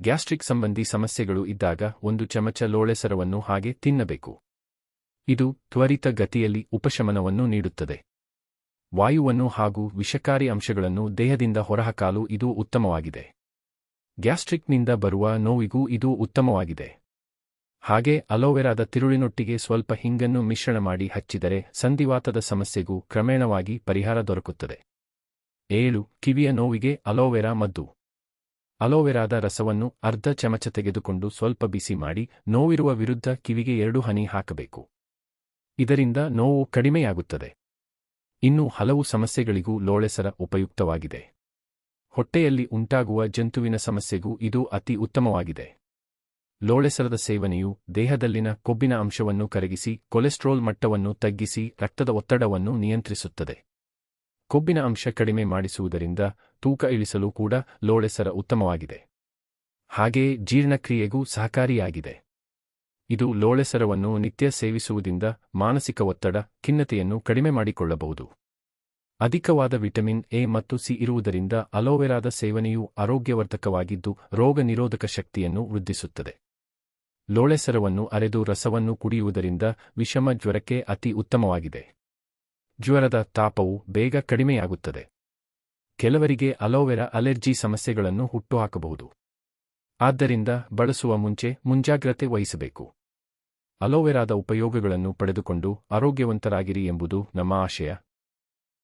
Gastric ಸಂಬಂಧಿ ಸಮಸ್ಯೆಗಳು ಇದ್ದಾಗ 1 ಚಮಚ ಲೋಳೆಸರವನ್ನು ಹಾಗೆ ತಿನ್ನಬೇಕು. ಇದು ತ್ವರಿತ ಗತಿಯಲ್ಲಿ ಉಪಶಮನವನ್ನು ನೀಡುತ್ತದೆ. ವಾಯುವನ್ನು ಹಾಗೂ ವಿಷಕಾರಿ ಅಂಶಗಳನ್ನು ದೇಹದಿಂದ ಹೊರಹಾಕಲು ಇದು ಉತ್ತಮವಾಗಿದೆ. ಗ್ಯಾಸ್ಟ್ರಿಕ್ನಿಂದ ಬರುವ ನೋವಿಗೂ ಇದು ಉತ್ತಮವಾಗಿದೆ. ಹಾಗೆ ಅಲೋವೆರಾದ ತಿರುಳಿನೊಟ್ಟಿಗೆ ಸ್ವಲ್ಪ ಹಿಂಗನ್ನು ಮಿಶ್ರಣ ಮಾಡಿ ಹಚ್ಚಿದರೆ ಸಂಧಿವಾತದ ಸಮಸ್ಯೆಗೂ ಕ್ರಮೇಣವಾಗಿ ಪರಿಹಾರ ದೊರಕುತ್ತದೆ. 7. ಕಿವಿಯ ನೋವಿಗೆ ಅಲೋವೆರಾ ಮದ್ದು. ಅಲೋವೆರಾದ ರಸವನ್ನು ಅರ್ಧ ಚಮಚ ತೆಗೆದುಕೊಂಡು ಸ್ವಲ್ಪ ಬಿಸಿ ಮಾಡಿ ನೋವಿರುವ ವಿರುದ್ಧ ಕಿವಿಗೆ 2 ಹನಿ ಹಾಕಬೇಕು. ಇದರಿಂದ ನೋವು ಕಡಿಮೆಯಾಗುತ್ತದೆ. ಇನ್ನು ಹಲವು ಸಮಸ್ಯೆಗಳಿಗೂ ಲೋಳೆಸರ ಉಪಯುಕ್ತವಾಗಿದೆ. ಹೊಟ್ಟೆಯಲ್ಲಿ ಉಂಟಾಗುವ ಜಂತುವಿನ ಸಮಸ್ಯೆಗೂ ಇದು ಅತಿ ಉತ್ತಮವಾಗಿದೆ. ಲೋಳೆಸರದ ಸೇವನೆಯು ದೇಹದಲ್ಲಿನ ಕೊಬ್ಬಿನ ಅಂಶವನ್ನು ಕರಗಿಸಿ ಕೊಲೆಸ್ಟ್ರಾಲ್ ಮಟ್ಟವನ್ನು ತಗ್ಗಿಸಿ ರಕ್ತದ ಒತ್ತಡವನ್ನು ನಿಯಂತ್ರಿಸುತ್ತದೆ. ಕೊಬ್ಬಿನ ಅಂಶ ಕಡಿಮೆ ಮಾಡಿಸುವುದರಿಂದ ತೂಕ ಇಳಿಸಲು ಕೂಡ ಲೋಳೆಸರ ಉತ್ತಮವಾಗಿದೆ. ಹಾಗೆಯೇ ಜೀರ್ಣಕ್ರಿಯೆಗೂ ಸಹಕಾರಿಯಾಗಿದೆ. ಇದು ಲೋಳೆಸರವನ್ನು ನಿತ್ಯ ಸೇವಿಸುವುದರಿಂದ ಮಾನಸಿಕ ಒತ್ತಡ, ಖಿನ್ನತೆಯನ್ನು ಕಡಿಮೆ ಮಾಡಿಕೊಳ್ಳಬಹುದು. ಅಧಿಕವಾದ ವಿಟಮಿನ್ ಎ ಮತ್ತು ಸಿ ಇರುವುದರಿಂದ ಅಲೋವೆರಾದ ಸೇವನೆಯು ಆರೋಗ್ಯವರ್ಧಕವಾಗಿದ್ದು ರೋಗ ನಿರೋಧಕ ಶಕ್ತಿಯನ್ನು ವೃದ್ಧಿಸುತ್ತದೆ. ಲೋಳೆಸರವನ್ನು ಅರೆದು ರಸವನ್ನು ಕುಡಿಯುವುದರಿಂದ ವಿಷಮ ಜ್ವರಕ್ಕೆ ಅತಿ ಉತ್ತಮವಾಗಿದೆ. ಜ್ವರದ ತಾಪವು ಬೇಗ ಕಡಿಮೆಯಾಗುತ್ತದೆ. ಕೆಲವರಿಗೆ ಅಲೋವೆರಾ ಅಲೆರ್ಜಿ ಸಮಸ್ಯೆಗಳನ್ನು ಹುಟ್ಟುಹಾಕಬಹುದು. ಆದ್ದರಿಂದ ಬಳಸುವ ಮುಂಚೆ ಮುಂಜಾಗ್ರತೆ ವಹಿಸಬೇಕು. ಅಲೋವೆರಾದ ಉಪಯೋಗಗಳನ್ನು ಪಡೆದುಕೊಂಡು ಆರೋಗ್ಯವಂತರಾಗಿರಿ ಎಂಬುದು ನಮ್ಮ ಆಶಯ.